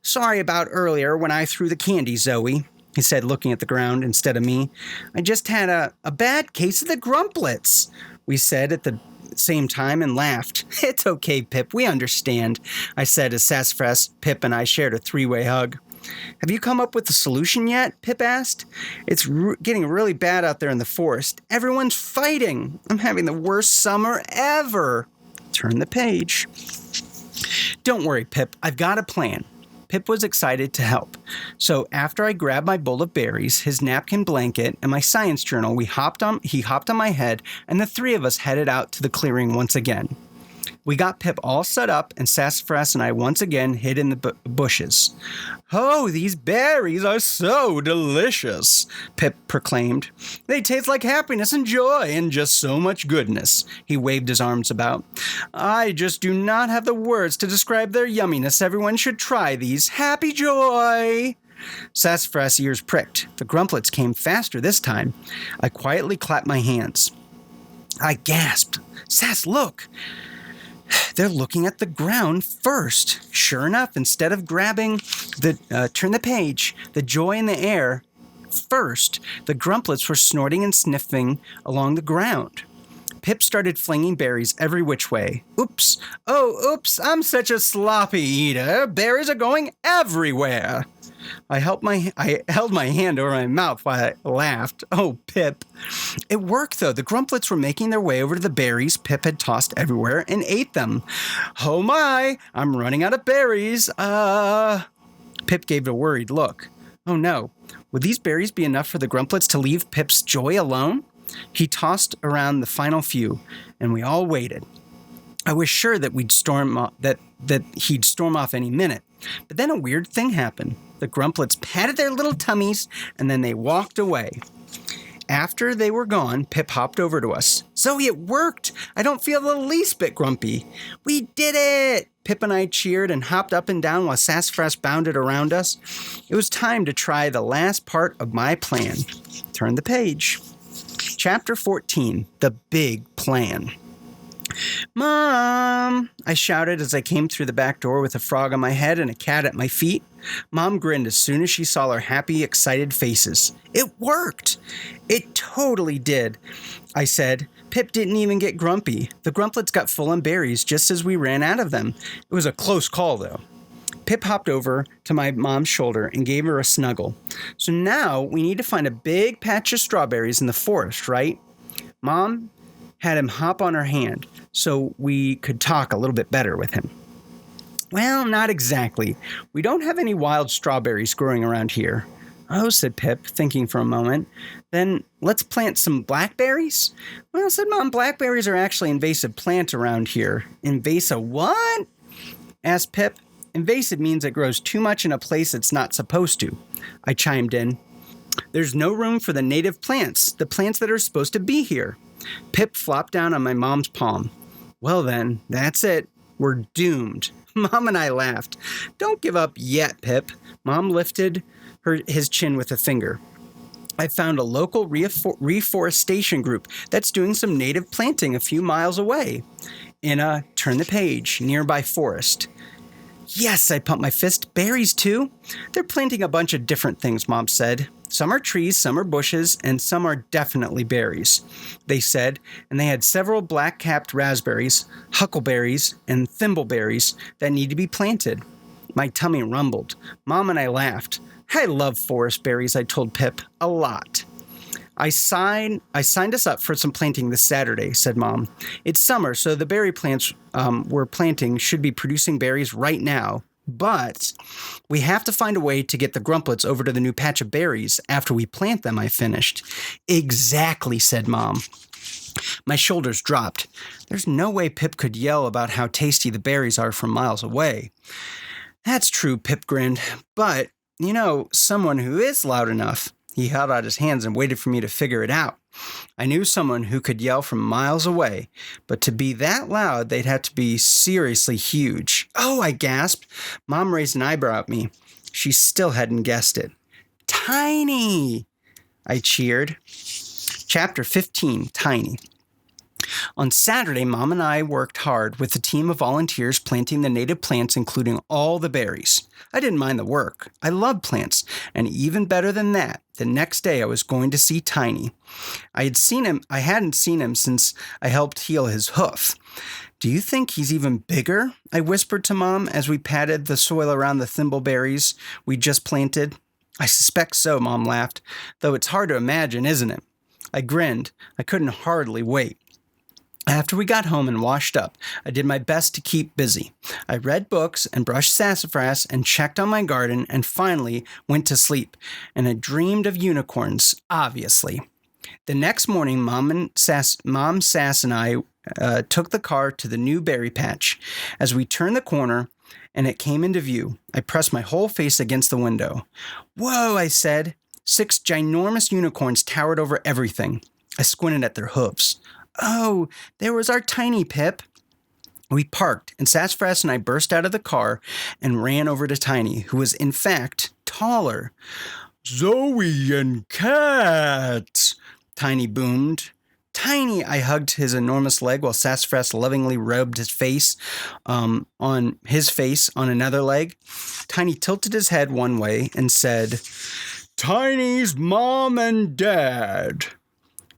"Sorry about earlier when I threw the candy, Zoe," he said, looking at the ground instead of me. "I just had a bad case of the grumplets," we said at the same time and laughed. "It's okay, Pip, we understand," I said as Sassafras, Pip, and I shared a three-way hug. "Have you come up with a solution yet?" Pip asked. "It's getting really bad out there in the forest. Everyone's fighting. I'm having the worst summer ever." Turn the page. "Don't worry, Pip, I've got a plan." Pip was excited to help. So after I grabbed my bowl of berries, his napkin blanket, and my science journal, he hopped on my head, and the three of us headed out to the clearing once again. We got Pip all set up, and Sassafras and I once again hid in the bushes. "Oh, these berries are so delicious," Pip proclaimed. "They taste like happiness and joy and just so much goodness." He waved his arms about. "I just do not have the words to describe their yumminess. Everyone should try these. Happy joy!" Sassafras' ears pricked. The grumplets came faster this time. I quietly clapped my hands. I gasped. "Sass, look! They're looking at the ground first." Sure enough, instead of grabbing turn the page, the joy in the air first, the grumplets were snorting and sniffing along the ground. Pip started flinging berries every which way. "Oops, oh, oops, I'm such a sloppy eater. Berries are going everywhere." I held my hand over my mouth while I laughed. Oh, Pip. It worked, though. The grumplets were making their way over to the berries Pip had tossed everywhere and ate them. "Oh my, I'm running out of berries. Pip gave a worried look. Oh no, would these berries be enough for the grumplets to leave Pip's joy alone? He tossed around the final few, and we all waited. I was sure that he'd storm off any minute. But then a weird thing happened. The grumplets patted their little tummies, and then they walked away. After they were gone, Pip hopped over to us. "Zoe, it worked! I don't feel the least bit grumpy." "We did it!" Pip and I cheered and hopped up and down while Sassafras bounded around us. It was time to try the last part of my plan. Turn the page. Chapter 14, The Big Plan. "Mom!" I shouted as I came through the back door with a frog on my head and a cat at my feet. Mom grinned as soon as she saw our happy, excited faces. "It worked!" "It totally did," I said. "Pip didn't even get grumpy. The grumplets got full on berries just as we ran out of them. It was a close call, though." Pip hopped over to my mom's shoulder and gave her a snuggle. "So now we need to find a big patch of strawberries in the forest, right?" Mom had him hop on her hand so we could talk a little bit better with him. "Well, not exactly. We don't have any wild strawberries growing around here." "Oh," said Pip, thinking for a moment. "Then let's plant some blackberries?" "Well," said Mom, "blackberries are actually an invasive plant around here." "Invasive what?" asked Pip. "Invasive means it grows too much in a place it's not supposed to," I chimed in. "There's no room for the native plants, the plants that are supposed to be here." Pip flopped down on my mom's palm. "Well then, that's it. We're doomed." Mom and I laughed. "Don't give up yet, Pip." Mom lifted his chin with a finger. "I found a local reforestation group that's doing some native planting a few miles away in a, turn the page, nearby forest." "Yes," I pumped my fist. "Berries, too?" "They're planting a bunch of different things," Mom said. "Some are trees, some are bushes, and some are definitely berries," they said, and they had several black-capped raspberries, huckleberries, and thimbleberries that need to be planted. My tummy rumbled. Mom and I laughed. "I love forest berries," I told Pip. "A lot." I signed us up for some planting this Saturday," said Mom. "It's summer, so the berry plants we're planting should be producing berries right now. But we have to find a way to get the grumplets over to the new patch of berries after we plant them," I finished. "Exactly," said Mom. My shoulders dropped. There's no way Pip could yell about how tasty the berries are from miles away. "That's true," Pip grinned. "But, someone who is loud enough." He held out his hands and waited for me to figure it out. I knew someone who could yell from miles away, but to be that loud, they'd have to be seriously huge. "Oh," I gasped. Mom raised an eyebrow at me. She still hadn't guessed it. Tiny! I cheered. Chapter 15, Tiny. On Saturday, Mom and I worked hard with a team of volunteers planting the native plants, including all the berries. I didn't mind the work. I love plants. And even better than that, the next day I was going to see Tiny. I hadn't seen him since I helped heal his hoof. Do you think he's even bigger? I whispered to Mom as we patted the soil around the thimbleberries we just planted. I suspect so, Mom laughed, though it's hard to imagine, isn't it? I grinned. I couldn't hardly wait. After we got home and washed up, I did my best to keep busy. I read books and brushed sassafras and checked on my garden and finally went to sleep. And I dreamed of unicorns, obviously. The next morning, Mom, Sass, and I took the car to the new berry patch. As we turned the corner and it came into view, I pressed my whole face against the window. Whoa, I said. 6 ginormous unicorns towered over everything. I squinted at their hooves. Oh, there was our tiny Pip. We parked, and Sassafras and I burst out of the car and ran over to Tiny, who was in fact taller. Zoey and Cat, Tiny boomed. Tiny, I hugged his enormous leg while Sassafras lovingly rubbed his face on another leg. Tiny tilted his head one way and said, Tiny's mom and dad.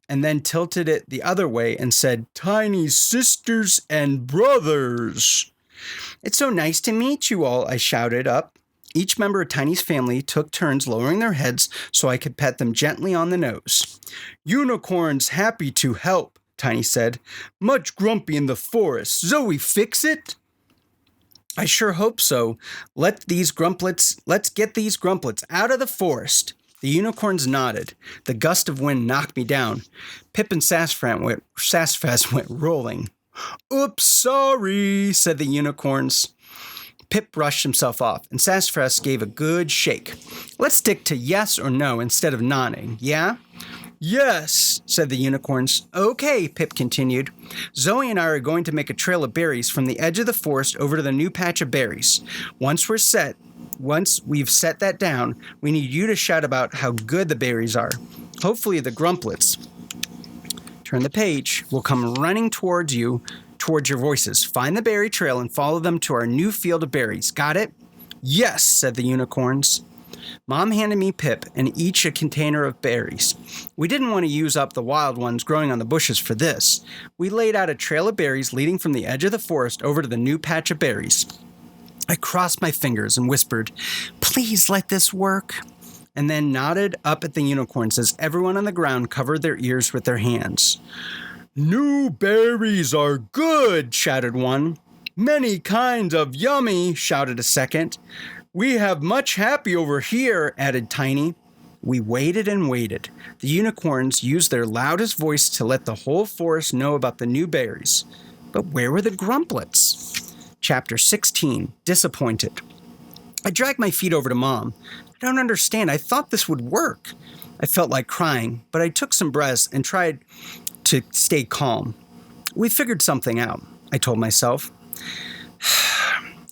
And then tilted it the other way and said, Tiny's sisters and brothers. It's so nice to meet you all, I shouted up. Each member of Tiny's family took turns lowering their heads so I could pet them gently on the nose. Unicorn's happy to help, Tiny said. Much grumpy in the forest. Zoey, fix it? I sure hope so. Let's get these grumplets out of the forest. The unicorns nodded. The gust of wind knocked me down. Pip and Sassafras went rolling. Oops, sorry, said the unicorns. Pip brushed himself off, and Sassafras gave a good shake. Let's stick to yes or no instead of nodding, yeah? Yes, said the unicorns. Okay, Pip continued. Zoey and I are going to make a trail of berries from the edge of the forest over to the new patch of berries. Once we've set that down, we need you to shout about how good the berries are. Hopefully the grumplets, turn the page, will come running towards your voices. Find the berry trail and follow them to our new field of berries. Got it? Yes, said the unicorns. Mom handed me Pip and each a container of berries. We didn't want to use up the wild ones growing on the bushes for this. We laid out a trail of berries leading from the edge of the forest over to the new patch of berries. I crossed my fingers and whispered, Please let this work, and then nodded up at the unicorns as everyone on the ground covered their ears with their hands. New berries are good, shouted one. Many kinds of yummy, shouted a second. We have much happy over here, added Tiny. We waited and waited. The unicorns used their loudest voice to let the whole forest know about the new berries. But where were the grumplets? Chapter 16, Disappointed. I dragged my feet over to Mom. I don't understand. I thought this would work. I felt like crying, but I took some breaths and tried to stay calm. We figured something out, I told myself.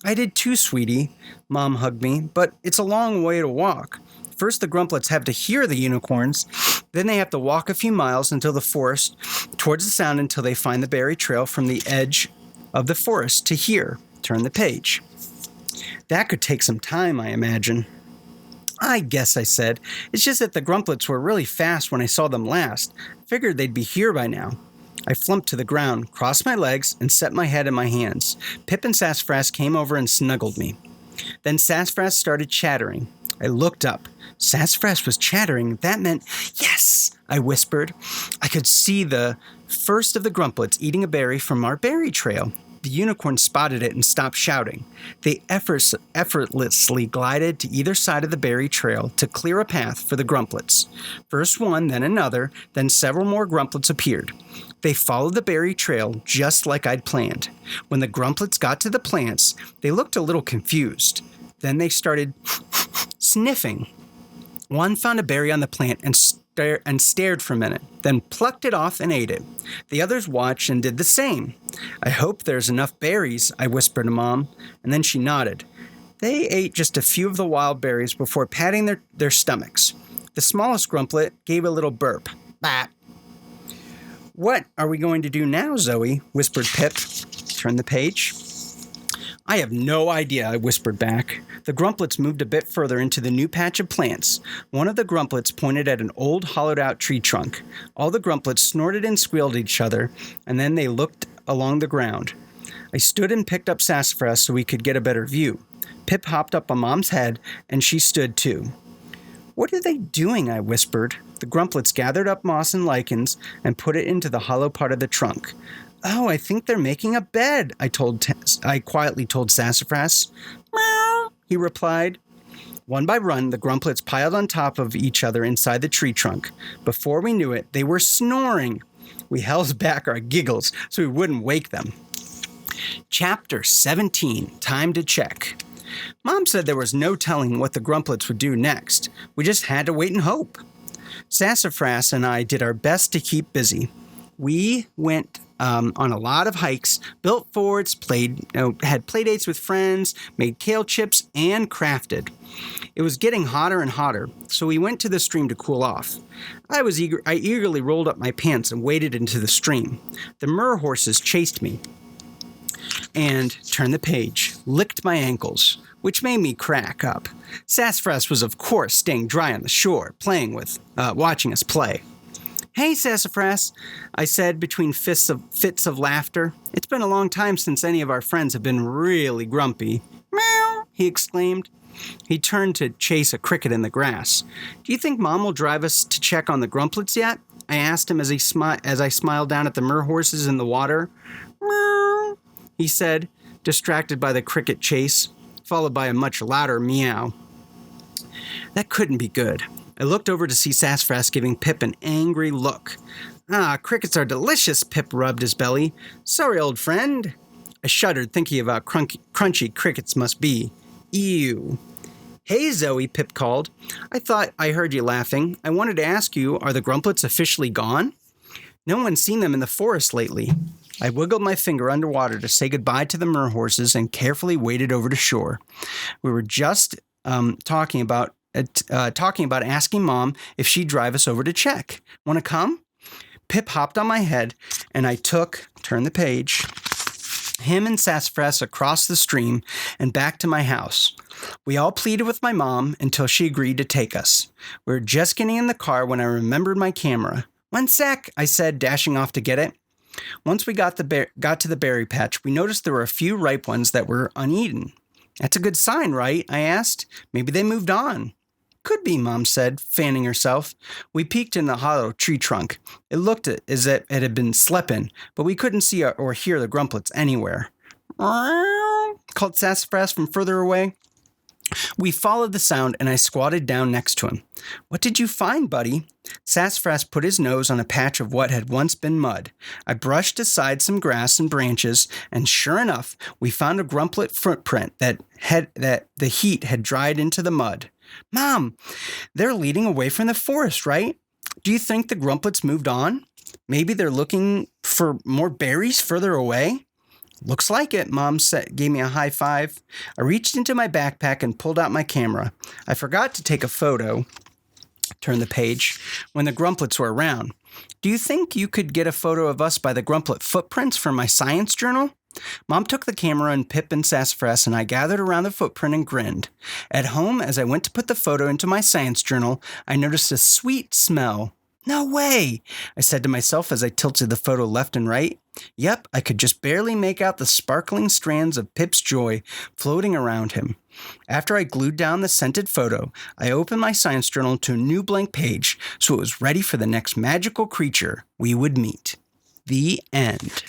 I did too, sweetie. Mom hugged me, but it's a long way to walk. First, the grumplets have to hear the unicorns. Then they have to walk a few miles until the forest, towards the sound until they find the berry trail from the edge of the forest to here. Turn the page. That could take some time, I imagine. I guess, I said. It's just that the grumplets were really fast when I saw them last. Figured they'd be here by now. I flumped to the ground, crossed my legs, and set my head in my hands. Pip and Sassafras came over and snuggled me. Then Sassafras started chattering. I looked up. Sassafras was chattering. That meant, yes, I whispered. I could see the first of the grumplets eating a berry from our berry trail. The unicorn spotted it and stopped shouting. They effortlessly glided to either side of the berry trail to clear a path for the grumplets. First one, then another, then several more grumplets appeared. They followed the berry trail just like I'd planned. When the grumplets got to the plants, they looked a little confused. Then they started sniffing. One found a berry on the plant and stared for a minute, then plucked it off and ate it. The others watched and did the same. I hope there's enough berries, I whispered to Mom, and then she nodded. They ate just a few of the wild berries before patting their stomachs. The smallest grumplet gave a little burp. Bah. What are we going to do now, Zoe? Whispered Pip. Turn the page. I have no idea, I whispered back. The grumplets moved a bit further into the new patch of plants. One of the grumplets pointed at an old hollowed-out tree trunk. All the grumplets snorted and squealed at each other, and then they looked along the ground. I stood and picked up Sassafras so we could get a better view. Pip hopped up on Mom's head, and she stood too. What are they doing? I whispered. The grumplets gathered up moss and lichens and put it into the hollow part of the trunk. Oh, I think they're making a bed, I quietly told Sassafras. Meow, he replied. One by one, the grumplets piled on top of each other inside the tree trunk. Before we knew it, they were snoring. We held back our giggles so we wouldn't wake them. Chapter 17, Time to Check. Mom said there was no telling what the grumplets would do next. We just had to wait and hope. Sassafras and I did our best to keep busy. We went on a lot of hikes, built forts, had play dates with friends, made kale chips, and crafted. It was getting hotter and hotter, so we went to the stream to cool off. I eagerly rolled up my pants and waded into the stream. The myrrh horses chased me and turned the page, licked my ankles, which made me crack up. Sassafras was, of course, staying dry on the shore, watching us play. Hey, Sassafras, I said between fits of laughter. It's been a long time since any of our friends have been really grumpy. Meow, he exclaimed. He turned to chase a cricket in the grass. Do you think Mom will drive us to check on the grumplets yet? I asked him as I smiled down at the myrrh horses in the water. Meow, he said, distracted by the cricket chase, followed by a much louder meow. That couldn't be good. I looked over to see Sassafras giving Pip an angry look. Ah, crickets are delicious, Pip rubbed his belly. Sorry, old friend. I shuddered, thinking of how crunchy crickets must be. Ew. Hey, Zoe, Pip called. I thought I heard you laughing. I wanted to ask you, are the grumplets officially gone? No one's seen them in the forest lately. I wiggled my finger underwater to say goodbye to the myrrh horses and carefully waded over to shore. We were just talking about asking Mom if she'd drive us over to check. Want to come? Pip hopped on my head, and I turn the page, him and Sassafras across the stream and back to my house. We all pleaded with my mom until she agreed to take us. We were just getting in the car when I remembered my camera. One sec, I said, dashing off to get it. Once we got to the berry patch, we noticed there were a few ripe ones that were uneaten. That's a good sign, right? I asked. Maybe they moved on. Could be, Mom said, fanning herself. We peeked in the hollow tree trunk. It looked as if it had been slept in, but we couldn't see or hear the grumplets anywhere. Called Sassafras from further away. We followed the sound, and I squatted down next to him. What did you find, buddy? Sassafras put his nose on a patch of what had once been mud. I brushed aside some grass and branches, and sure enough, we found a grumplet footprint that the heat had dried into the mud. Mom, they're leading away from the forest, right? Do you think the grumplets moved on? Maybe they're looking for more berries further away? Looks like it, Mom gave me a high five. I reached into my backpack and pulled out my camera. I forgot to take a photo. Turn the page. When the grumplets were around. Do you think you could get a photo of us by the grumplet footprints for my science journal? Mom took the camera and Pip and Sassafras and I gathered around the footprint and grinned. At home, as I went to put the photo into my science journal, I noticed a sweet smell. No way, I said to myself as I tilted the photo left and right. Yep, I could just barely make out the sparkling strands of Pip's joy floating around him. After I glued down the scented photo, I opened my science journal to a new blank page so it was ready for the next magical creature we would meet. The end.